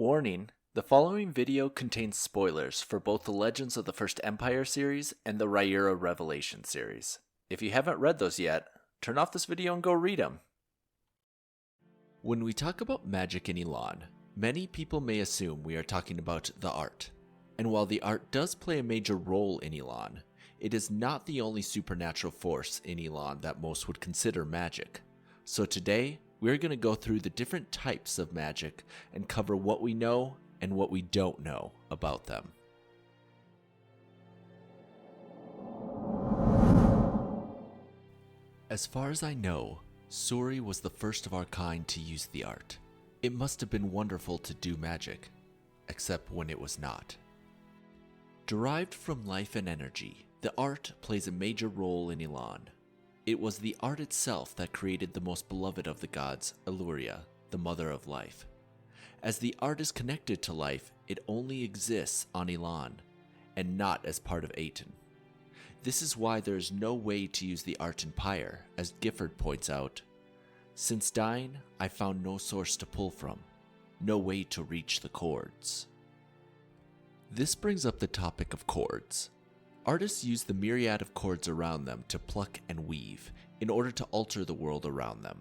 Warning, the following video contains spoilers for both the Legends of the First Empire series and the Riyria Revelation series. If you haven't read those yet, turn off this video and go read them. When we talk about magic in Eyton, many people may assume we are talking about the art. And while the art does play a major role in Eyton, it is not the only supernatural force in Eyton that most would consider magic. So today, we're going to go through the different types of magic and cover what we know and what we don't know about them. As far as I know, Suri was the first of our kind to use the art. It must have been wonderful to do magic, except when it was not. Derived from life and energy, the art plays a major role in Eyton. It was the art itself that created the most beloved of the gods, Riyria, the mother of life. As the art is connected to life, it only exists on Eyton, and not as part of Eyton. This is why there is no way to use the art in Pyre, as Gifford points out. Since dying, I found no source to pull from, no way to reach the chords. This brings up the topic of chords. Artists use the myriad of chords around them to pluck and weave in order to alter the world around them.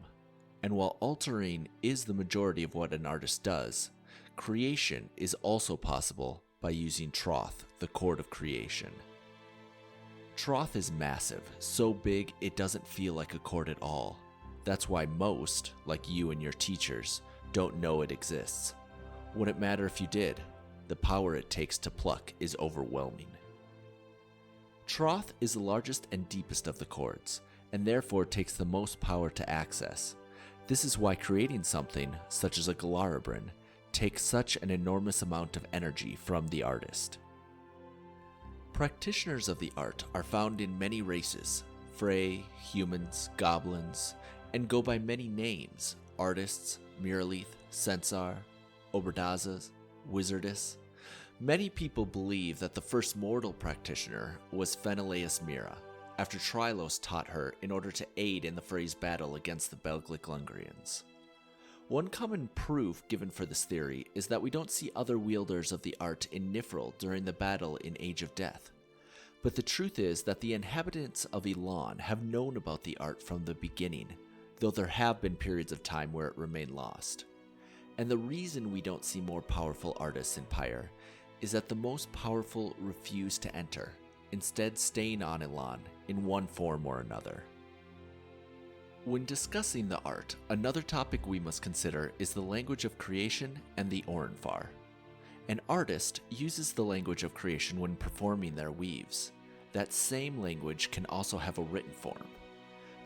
And while altering is the majority of what an artist does, creation is also possible by using Troth, the chord of creation. Troth is massive, so big it doesn't feel like a chord at all. That's why most, like you and your teachers, don't know it exists. Wouldn't matter if you did. The power it takes to pluck is overwhelming. Troth is the largest and deepest of the chords, and therefore takes the most power to access. This is why creating something, such as a Galarabrin, takes such an enormous amount of energy from the artist. Practitioners of the art are found in many races, Frey, humans, goblins, and go by many names: artists, Miralith, Censar, Oberdazas, Wizardess. Many people believe that the first mortal practitioner was Fenelaus Mira, after Trylos taught her in order to aid in the Frey's battle against the Belglic Lungrians. One common proof given for this theory is that we don't see other wielders of the art in Nifril during the battle in Age of Death. But the truth is that the inhabitants of Eyton have known about the art from the beginning, though there have been periods of time where it remained lost. And the reason we don't see more powerful artists in Pyre is that the most powerful refuse to enter, instead staying on Eyton in one form or another. When discussing the art, another topic we must consider is the language of creation and the Orenfar. An artist uses the language of creation when performing their weaves. That same language can also have a written form.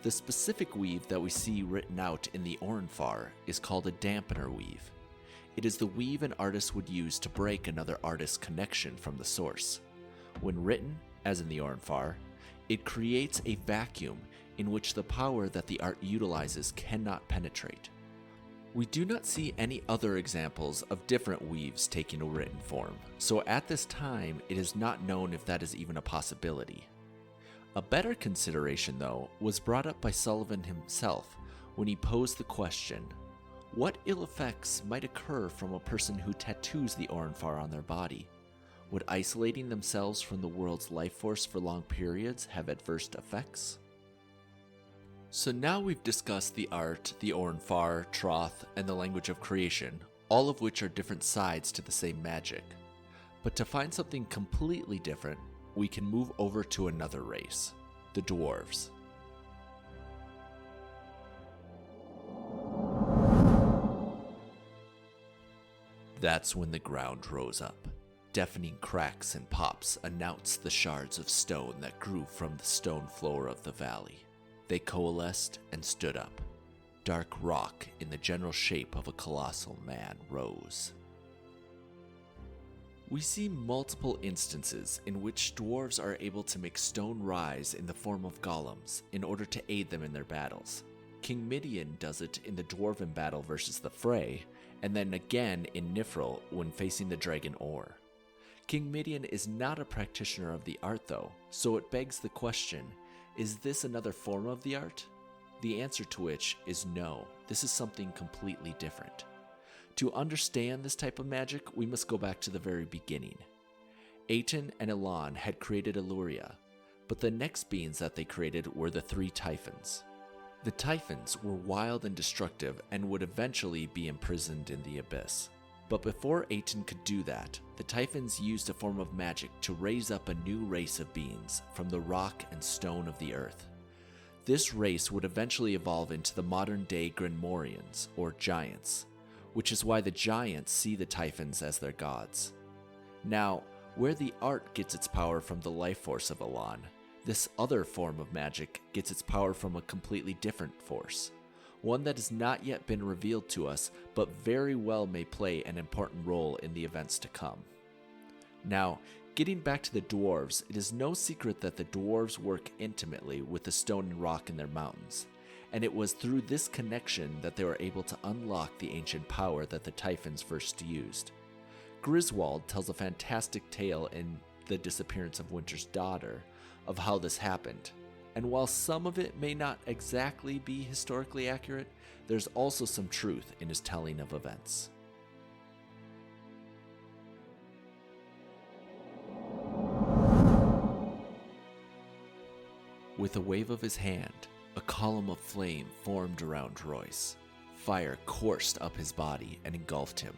The specific weave that we see written out in the Orenfar is called a dampener weave. It is the weave an artist would use to break another artist's connection from the source. When written, as in the Orenfar, it creates a vacuum in which the power that the art utilizes cannot penetrate. We do not see any other examples of different weaves taking a written form, so at this time it is not known if that is even a possibility. A better consideration, though, was brought up by Sullivan himself when he posed the question: what ill effects might occur from a person who tattoos the Orenfar on their body? Would isolating themselves from the world's life force for long periods have adverse effects? So now we've discussed the art, the Orenfar, Troth, and the language of creation, all of which are different sides to the same magic. But to find something completely different, we can move over to another race, the dwarves. That's when the ground rose up. Deafening cracks and pops announced the shards of stone that grew from the stone floor of the valley. They coalesced and stood up. Dark rock in the general shape of a colossal man rose. We see multiple instances in which dwarves are able to make stone rise in the form of golems in order to aid them in their battles. King Midian does it in the dwarven battle versus the Frey, and then again in Nifril when facing the dragon Or. King Midian is not a practitioner of the art though, so it begs the question, is this another form of the art? The answer to which is no, this is something completely different. To understand this type of magic, we must go back to the very beginning. Eyton and Eyton had created Riyria, but the next beings that they created were the three Typhons. The Typhons were wild and destructive and would eventually be imprisoned in the abyss. But before Eyton could do that, the Typhons used a form of magic to raise up a new race of beings from the rock and stone of the earth. This race would eventually evolve into the modern-day Grimorians, or giants, which is why the giants see the Typhons as their gods. Now, where the art gets its power from the life force of Eyton, this other form of magic gets its power from a completely different force, one that has not yet been revealed to us, but very well may play an important role in the events to come. Now, getting back to the dwarves, it is no secret that the dwarves work intimately with the stone and rock in their mountains, and it was through this connection that they were able to unlock the ancient power that the Typhons first used. Griswold tells a fantastic tale in The Disappearance of Winter's Daughter of how this happened, and while some of it may not exactly be historically accurate, there's also some truth in his telling of events. With a wave of his hand, a column of flame formed around Royce. Fire coursed up his body and engulfed him.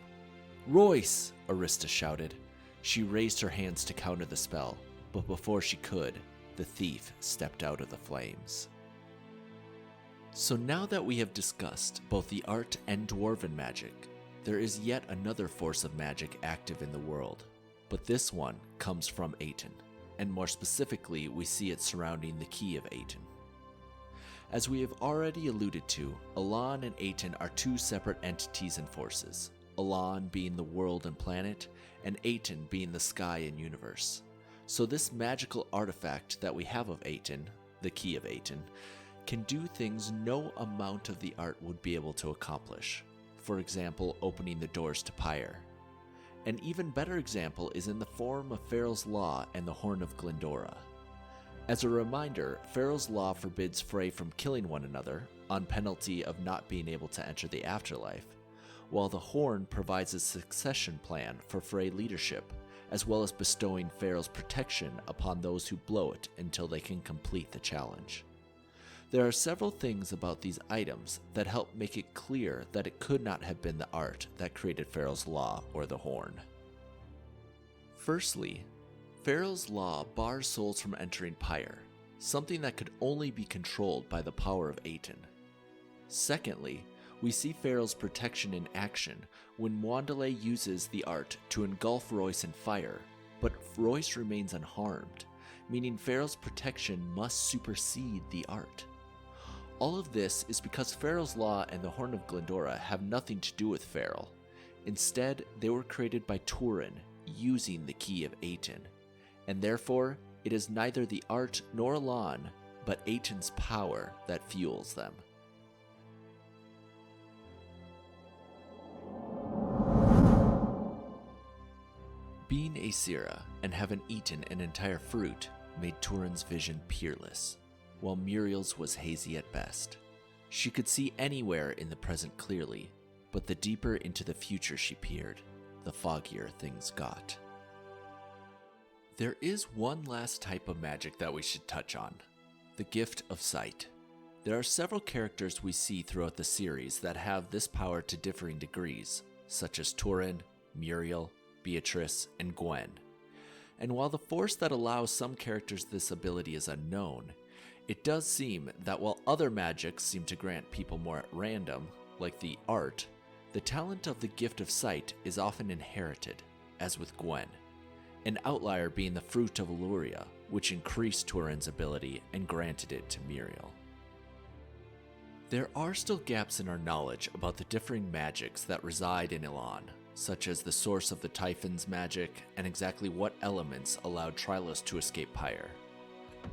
"Royce!" Arista shouted. She raised her hands to counter the spell, but before she could, the thief stepped out of the flames. So now that we have discussed both the art and dwarven magic, there is yet another force of magic active in the world, but this one comes from Eyton, and more specifically we see it surrounding the key of Eyton. As we have already alluded to, Eyton and Eyton are two separate entities and forces, Eyton being the world and planet, and Eyton being the sky and universe. So this magical artifact that we have of Eyton, the key of Eyton, can do things no amount of the art would be able to accomplish. For example, opening the doors to Pyre. An even better example is in the form of Farrell's Law and the Horn of Glendora. As a reminder, Farrell's Law forbids Frey from killing one another, on penalty of not being able to enter the afterlife, while the Horn provides a succession plan for Frey leadership, as well as bestowing Farrell's protection upon those who blow it until they can complete the challenge. There are several things about these items that help make it clear that it could not have been the art that created Farrell's Law or the Horn. Firstly, Farrell's Law bars souls from entering Pyre, something that could only be controlled by the power of Eyton. Secondly, we see Farrell's protection in action when Wandelay uses the art to engulf Royce in fire, but Royce remains unharmed, meaning Farrell's protection must supersede the art. All of this is because Farrell's Law and the Horn of Glendora have nothing to do with Farrell. Instead, they were created by Turin using the key of Eyton, and therefore it is neither the art nor Eyton, but Eyton's power that fuels them. Being a Sira and having eaten an entire fruit made Turin's vision peerless, while Muriel's was hazy at best. She could see anywhere in the present clearly, but the deeper into the future she peered, the foggier things got. There is one last type of magic that we should touch on, the gift of sight. There are several characters we see throughout the series that have this power to differing degrees, such as Turin, Muriel, Beatrice, and Gwen. And while the force that allows some characters this ability is unknown, it does seem that while other magics seem to grant people more at random, like the art, the talent of the gift of sight is often inherited, as with Gwen, an outlier being the fruit of Riyria, which increased Turin's ability and granted it to Muriel. There are still gaps in our knowledge about the differing magics that reside in Eyton, such as the source of the Typhon's magic and exactly what elements allowed Trylos to escape Pyre.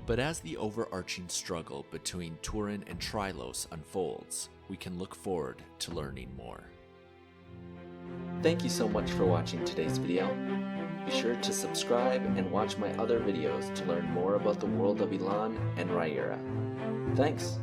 But as the overarching struggle between Turin and Trylos unfolds, we can look forward to learning more. Thank you so much for watching today's video. Be sure to subscribe and watch my other videos to learn more about the world of Eyton and Riyria. Thanks!